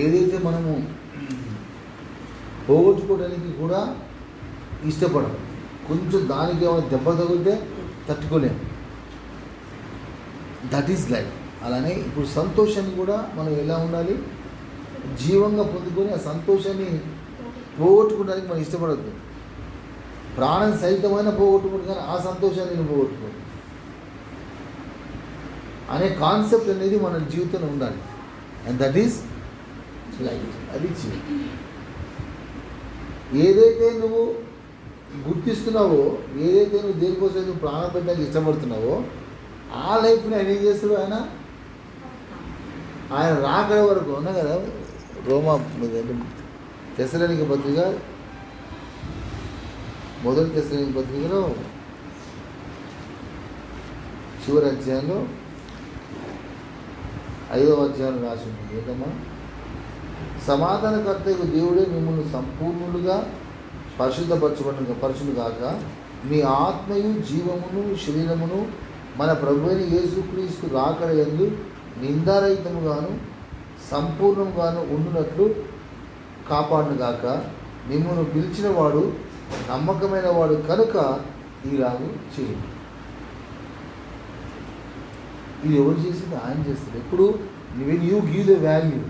ఏదైతే మనము పోగొట్టుకోవడానికి కూడా ఇష్టపడం, కొంచెం దానికి ఏమైనా దెబ్బ తగిలితే తట్టుకోలేము. That is life. అలానే ఇప్పుడు సంతోషాన్ని కూడా మనం ఎలా ఉండాలి, జీవంగా పొందుకొని ఆ సంతోషాన్ని పోగొట్టుకోవడానికి మనం ఇష్టపడద్దు. ప్రాణం సహితమైన పోగొట్టుకుంటు, కానీ ఆ సంతోషాన్ని నేను పోగొట్టుకోను అనే కాన్సెప్ట్ అనేది మన జీవితంలో ఉండాలి. And that is life. అది జీవితం. ఏదైతే నువ్వు గుర్తిస్తున్నావో, ఏదైతే నువ్వు దేనికోసం నువ్వు ప్రాణం పెట్టడానికి ఇష్టపడుతున్నావో, ఆ లైఫ్ని ఆయన ఏం చేస్తాడు, ఆయన రాకడ వరకు ఉన్నా కదా. రోమా తెస్సలోనిక పత్రిక, మొదటి తెస్సలోనిక పత్రికలో చివరి అధ్యాయంలో 5వ అధ్యాయం రాసి ఉంటుంది. ఏంటమ్మా, సమాధానకర్తకు దేవుడే మిమ్మల్ని సంపూర్ణులుగా పరిశుద్ధ కాక మీ ఆత్మయు జీవమును శరీరమును మన ప్రభువైన యేసుక్రీస్తు రాకడ యందు నిందారహితముగాను సంపూర్ణముగాను ఉండునట్లు కాపాడునుగాక. మిమ్మల్ని పిలిచిన వాడు నమ్మకమైన వాడు కనుక ఈలాగు చేయండి. ఇది ఎవరు చేసింది? ఆయన చేస్తుంది. ఎప్పుడు when you give the value,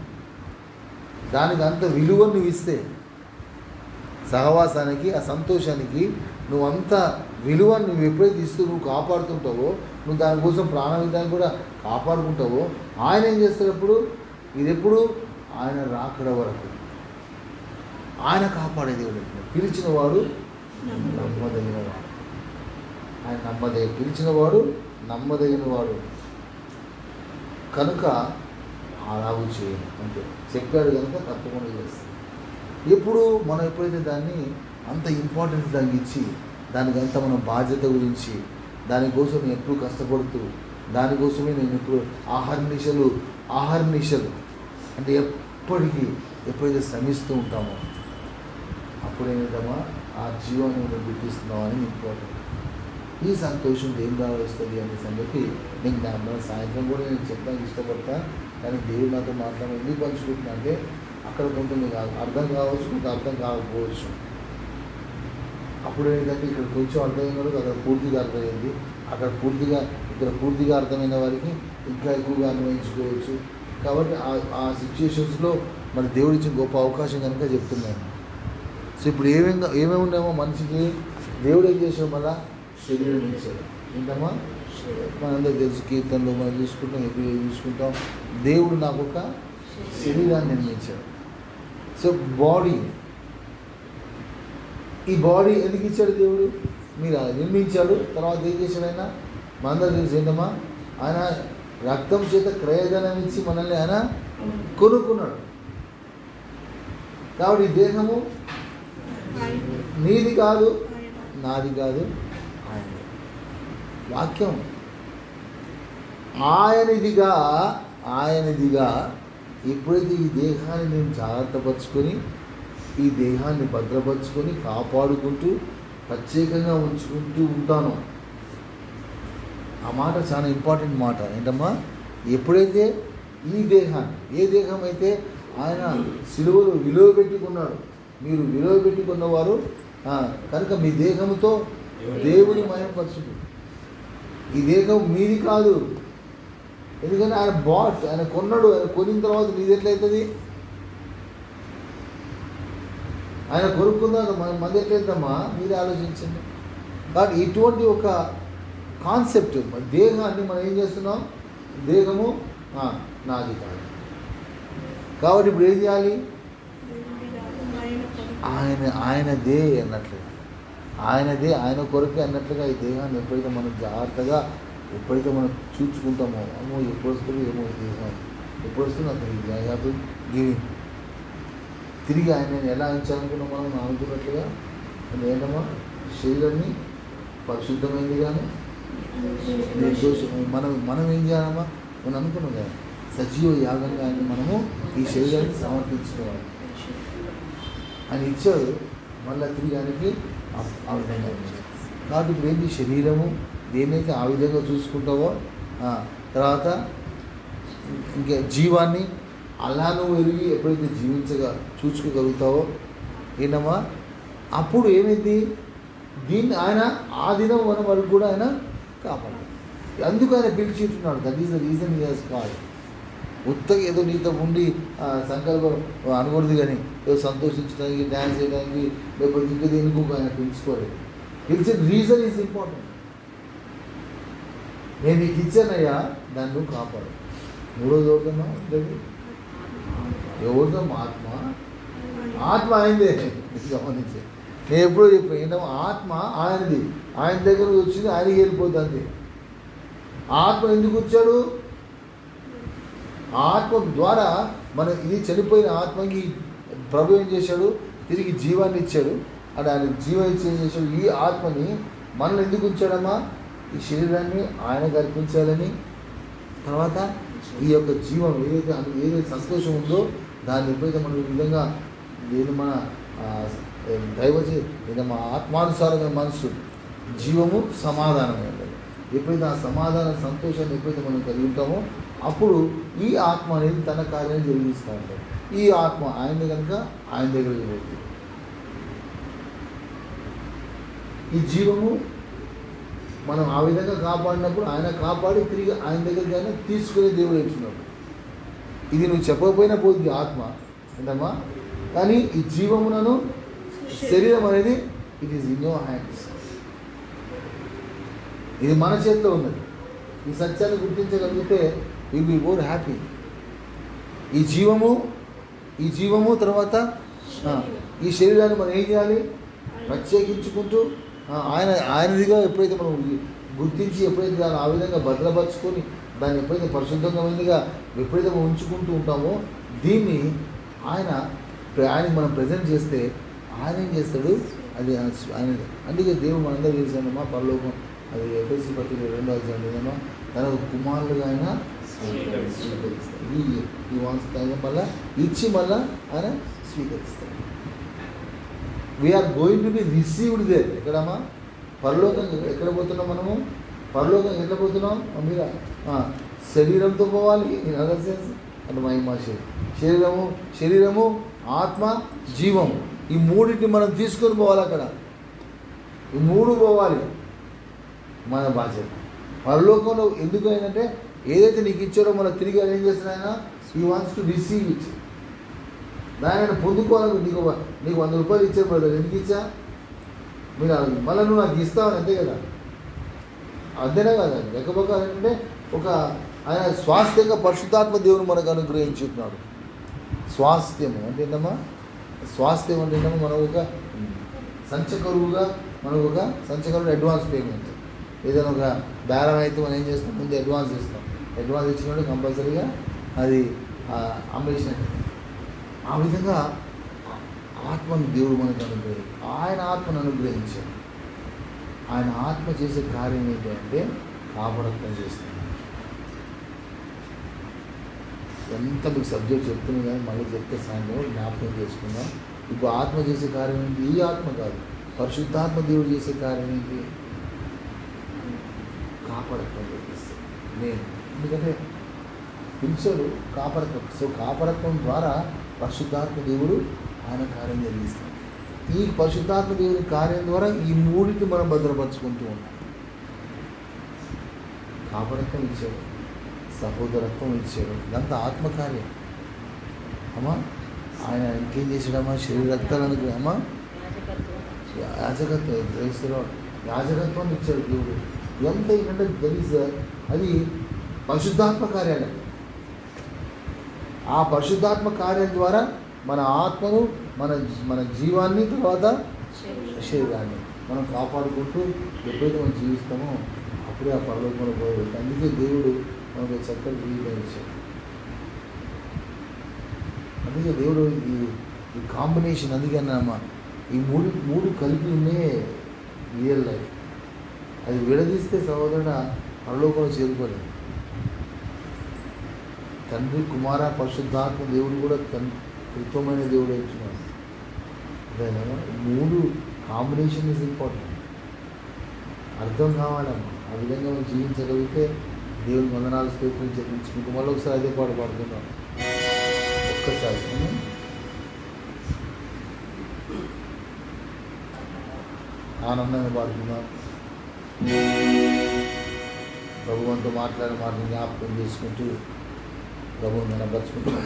దానికి అంత విలువ నువ్వు ఇస్తే, సహవాసానికి, ఆ సంతోషానికి నువ్వు అంత విలువ నువ్వు ఎప్పుడైతే ఇస్తూ నువ్వు కాపాడుతుంటావో, నువ్వు దానికోసం ప్రాణానికి కూడా కాపాడుకుంటావో, ఆయన ఏం చేస్తాడు? ఇది ఎప్పుడు ఆయన రాకడ వరకు ఆయన కాపాడే దేవుడు. పిలిచిన వాడు నమ్మదగిన వాడు, ఆయన పిలిచిన వాడు నమ్మదగిన వాడు కనుక అలాగూ చేయండి అంటే చెప్పాడు కనుక తప్పకుండా చేస్తాం. ఎప్పుడు మనం ఎప్పుడైతే దాన్ని అంత ఇంపార్టెన్స్ దానికి ఇచ్చి, దానికంతా మన బాధ్యత గురించి, దానికోసం నేను ఎప్పుడు కష్టపడుతూ, దానికోసమే నేను ఇప్పుడు ఆహర్నిశలు అంటే ఎప్పుడైతే శ్రమిస్తూ ఉంటామో అప్పుడేమిటమా ఆ జీవాన్ని మనం గుర్తిస్తున్నామని ఇంపార్టెంట్. ఈ సంతోషం దేని ద్వారా వస్తుంది అనే సంగతి నేను దాని సాయంత్రం కూడా నేను చెప్పడానికి ఇష్టపడతా. కానీ దేవుడు నాతో మాట్లాడడం ఎందుకు పంచుకుంటున్నా అంటే, అక్కడ కొంత మీకు అర్థం కావచ్చు, కొంత అర్థం కాకపోవచ్చు. అప్పుడు ఏంటంటే ఇక్కడ కొంచెం అర్థమైన వారికి అక్కడ పూర్తిగా అర్థమైంది, ఇక్కడ పూర్తిగా అర్థమైన వారికి ఇంకా ఎక్కువగా అన్వయించుకోవచ్చు. కాబట్టి ఆ సిచ్యుయేషన్స్లో మన దేవుడు ఇచ్చిన గొప్ప అవకాశం కనుక చెప్తున్నాను. సో ఇప్పుడు ఏమేమి ఉన్నామో మనిషికి దేవుడు ఏం చేసాడు, మళ్ళా శరీరం ఇచ్చాడు. ఏంటమ్మా, మనందరూ తెలుసు, కీర్తనలో మనం చూసుకుంటాం, ఎప్పుడు చూసుకుంటాం, దేవుడు నాకు ఒక శరీరాన్ని నిర్మించాడు. సో బాడీ, ఈ బాడీ ఎందుకు ఇచ్చాడు దేవుడు? మీరు నిర్మించాడు. తర్వాత ఏం చేశాడు ఆయన? మనందరూ తెలుసు ఏంటమ్మా, ఆయన రక్తం చేత క్రయధనం ఇచ్చి మనల్ని ఆయన కొనుక్కున్నాడు. కాబట్టి ఈ దేహము నీది కాదు, నాది కాదు, ఆయన వాక్యం ఆయనదిగా ఎప్పుడైతే ఈ దేహాన్ని నేను జాగ్రత్తపరుచుకొని, ఈ దేహాన్ని భద్రపరుచుకొని కాపాడుకుంటూ ప్రత్యేకంగా ఉంచుకుంటూ ఉంటాను. ఆ మాట చాలా ఇంపార్టెంట్ మాట. ఏంటమ్మా, ఎప్పుడైతే ఈ దేహాన్ని, ఏ దేహం అయితే ఆయన సిలువలో విలువ పెట్టుకున్నాడు, మీరు విలువ పెట్టుకున్నవారు కనుక మీ దేహంతో దేవుని మహిమపరచుడు. ఈ దేహం మీది కాదు, ఎందుకంటే ఆయన ఆయన కొన్నాడు. ఆయన కొనిన తర్వాత మీది ఎట్లయితుంది? ఆయన కొనుక్కున్నాడు, మంది ఎట్లయిద్దమ్మా? మీరే ఆలోచించండి. కాబట్టి ఇటువంటి ఒక కాన్సెప్ట్, దేహాన్ని మనం ఏం చేస్తున్నాం? దేహము నాది కాదు. కాబట్టి ఇప్పుడు ఏం చేయాలి? ఆయనదే అన్నట్లుగా, ఆయన కొరకే అన్నట్లుగా ఈ దేహాన్ని ఎప్పుడైతే మనం జాగ్రత్తగా ఎప్పుడైతే మనం చూసుకుంటామో, అమ్మో ఎప్పుడు వస్తుంది ఏమో దేహం ఎప్పుడు వస్తుంది అతనికి ఐ గివింగ్ తిరిగి ఆయన ఎలా ఉంచాలనుకున్నాం మనం అనుకున్నట్లుగా. ఏంటమ్మా, శరీరాన్ని పరిశుద్ధమైంది కానీ మనం ఏం చేయాలమ్మా? మనం అనుకున్నాం కదా, సజీవ యాగంగా ఆయన మనము ఈ శరీరాన్ని సమర్పించుకోవాలి. ఆయన ఇచ్చాడు, మళ్ళీ తిరిగి ఆయనకి ఆ విధంగా ఇచ్చాడు. కాబట్టి ఇప్పుడు ఏంటి? శరీరము దేన్నైతే ఆ విధంగా చూసుకుంటావో, తర్వాత ఇంకా జీవాన్ని అలా నువ్వు ఎరిగి ఎప్పుడైతే చూసుకోగలుగుతావో ఏంటమ్మా, అప్పుడు ఏమైంది, దీన్ని ఆయన ఆ దినం వరకు కూడా ఆయన కాపాడు. అందుకు ఆయన పిలిచిట్టున్నాడు. That is the reason he has called. ఉత్తగా ఏదో నీతో ఉండి సంకల్పం అనకూడదు, కానీ ఏదో సంతోషించడానికి, డ్యాన్స్ చేయడానికి, లేకపోతే ఇంకా దేనికి ఆయన పిలుచుకోలేదు. పిలిచిన రీజన్ ఈజ్ ఇంపార్టెంట్. నేను నీకు ఇచ్చానయ్యా, దాన్ని నువ్వు కాపాడు. మూడోది ఎవరిదమ్మా? ఎవరిదో ఆత్మ ఆయనదే. గమనించే, నేను ఎప్పుడో చెప్పాను ఏంటమ్మా, ఆత్మ ఆయనది, ఆయన దగ్గర వచ్చింది ఆయనకి వెళ్ళిపోద్ది అంతే. ఆత్మ ఎందుకు వచ్చాడు? ఆత్మ ద్వారా మన ఇది చనిపోయిన ఆత్మకి ప్రభు ఏం చేశాడు, తిరిగి జీవాన్ని ఇచ్చాడు. అని ఆయన జీవం ఇచ్చి ఏం చేశాడు, ఈ ఆత్మని మనల్ని ఎందుకు ఉంచాడమ్మా, ఈ శరీరాన్ని ఆయనకు అర్పించాలని. తర్వాత ఈ యొక్క జీవం ఏదైతే సంతోషం ఉందో దాన్ని ఎప్పుడైతే మనం ఈ విధంగా నేను మన మన ఆత్మానుసారమైన మనసు, జీవము సమాధానమైనది. ఎప్పుడైతే ఆ సమాధాన సంతోషాన్ని ఎప్పుడైతే మనం కలిగి ఉంటామో అప్పుడు ఈ ఆత్మ అనేది తన కార్యాన్ని జరిగిస్తూ ఉంటాడు. ఈ ఆత్మ ఆయన్ని కనుక ఆయన దగ్గరికి పోతుంది. ఈ జీవము మనం ఆ విధంగా కాపాడినప్పుడు ఆయన కాపాడి తిరిగి ఆయన దగ్గరికి ఆయన తీసుకునే దేవుడు ఇచ్చినాడు. ఇది నువ్వు చెప్పకపోయినా పోతుంది ఆత్మ ఏంటమ్మా, కానీ ఈ జీవమునను శరీరం అనేది it is in your hands. ఇది మన చేతిలో ఉన్నది. ఈ సత్యాన్ని గుర్తించగలిగితే విల్ బి మోర్ హ్యాపీ. ఈ జీవము తర్వాత ఈ శరీరాన్ని మనం ఏం చేయాలి, ప్రత్యేకించుకుంటూ ఆయనదిగా ఎప్పుడైతే మనం గుర్తించి ఎప్పుడైతే దాన్ని ఆ విధంగా భద్రపరుచుకొని దాన్ని ఎప్పుడైతే పరిశుద్ధంగా ఎప్పుడైతే మనం ఉంచుకుంటూ ఉంటామో దీన్ని ఆయన మనం ప్రజెంట్ చేస్తే ఆయన ఏం చేస్తాడు, అది ఆయన. అందుకే దేవుడు మనందరూ చేశాడమ్మా, పరలోకం అది ఎఫెసీ పత్రిక 2వ అధ్యాయం తన కుమారులుగా ఆయన స్వీకరిస్తాడు. ఈ వాంఛ మళ్ళీ ఇచ్చి మళ్ళీ ఆయన స్వీకరిస్తాడు. We are going to be received there. ఎక్కడమ్మా, పరలోకం. ఎక్కడ పోతున్నాం మనము? పరలోకం ఎట్లా పోతున్నాం? మీరు శరీరంతో పోవాలి. ఇన్ అదర్ సెన్స్ అంటే మహిమ శరీరము ఆత్మ జీవము, ఈ మూడింటిని మనం తీసుకొని పోవాలి. అక్కడ ఈ మూడు పోవాలి మన బాధ్యత. పరలోకంలో ఎందుకు ఏంటంటే ఏదైతే నీకు ఇచ్చారో మనం తిరిగి ఏం చేస్తున్నాయన, he wants to receive it. దాన్ని ఆయన పొందుకోవాలి. నీకు 100 రూపాయలు ఇచ్చారు బ్రదర్, ఎందుకు ఇచ్చా? మీరు మళ్ళీ నువ్వు నాకు ఇస్తావని, అంతే కదా. అంతేనా కదా. లెక్కబొక్క ఏంటంటే ఒక ఆయన స్వాస్థ్యంగా పరిశుద్ధాత్మ దేవుని మనకు అనుగ్రహించుతున్నాడు. స్వాస్థ్యము అంటే ఏంటమ్మా, స్వాస్థ్యం అంటే ఏంటమ్మా, మనం ఒక సంచకరువుగా అడ్వాన్స్ పేమెంట్. ఏదైనా ఒక బేరం అయితే మనం ఏం చేస్తాం, ముందు అడ్వాన్స్ ఇస్తాం. అడ్వాన్స్ ఇచ్చినప్పుడు కంపల్సరీగా అది అమ్మేసినట్టు. ఆ విధంగా ఆత్మను దేవుడు మనకు ఆయన ఆత్మను అనుగ్రహించాడు. ఆయన ఆత్మ చేసే కార్యం ఏంటంటే కాపాడత్వం చేస్తుంది. ఎంత మీకు సబ్జెక్ట్ చెప్తున్నా కానీ మళ్ళీ చెప్తే సాయంత్రం జ్ఞాపకం చేసుకుందాం. ఇప్పుడు ఆత్మ చేసే కార్యం ఏంటి? ఈ ఆత్మ కాదు, పరిశుద్ధాత్మ దేవుడు చేసే కార్యం ఏంటి? కాపాడత్వం చేపిస్తాడు. నేను ఎందుకంటే పిలిచాడు కాపాడత్వం. సో కాపాడత్వం ద్వారా పరిశుద్ధాత్మ దేవుడు ఆయన కార్యం జరిగిస్తాడు. ఈ పరిశుద్ధాత్మ దేవుని కార్యం ద్వారా ఈ మూడింటిని మనం భద్రపరుచుకుంటూ ఉన్నాం. కాపాడత్వం ఇచ్చాడు, సహోదరత్వం ఇచ్చాడు, ఇదంతా ఆత్మకార్యం అమ్మా. ఆయన ఇంకేం చేశాడమ్మా, శరీరత్వానికి అమ్మా యాజకత్వాన్ని ఇచ్చాడు దేవుడు. ఎంత ఏంటంటే అది పరిశుద్ధాత్మ కార్యాలు. ఆ పరిశుద్ధాత్మ కార్యం ద్వారా మన ఆత్మను మన జీవాన్ని తర్వాత శరీరాన్ని మనం కాపాడుకుంటూ ఎప్పుడైతే మనం జీవిస్తామో అప్పుడే ఆ పరలోకంలో పోయి. అందుకే దేవుడు మనకు చక్కటి జీవితం ఇచ్చాడు. అందుకే దేవుడు ఈ కాంబినేషన్, అందుకే అన్నమ్మా ఈ మూడు కలిపి ఉండే రియల్ లైఫ్. అది విడదీస్తే సహోదరుడ పరలోకంలో చేరుకోలేదు. తండ్రి కుమార పరిశుద్ధాత్మ దేవుడు కూడా త్రిత్వమైన దేవుడు ఇచ్చినాడు. అదేనా, మూడు కాంబినేషన్ ఈజ్ ఇంపార్టెంట్. అర్థం కావాలమ్మా. ఆ విధంగా మనం జీవించగలిగితే దేవుని వందనాలు స్తోత్రం చెల్లించుకుంటూ మళ్ళీ ఒకసారి అదే పాట పాడుతున్నాం. ఒక్కసారి ఆనందంగా పాడుకుందాం. ప్రభువుతో మాట్లాడిన మాటలు జ్ఞాపకం చేసుకుంటూ ప్రభువుని కనపరుచుకుంటాం.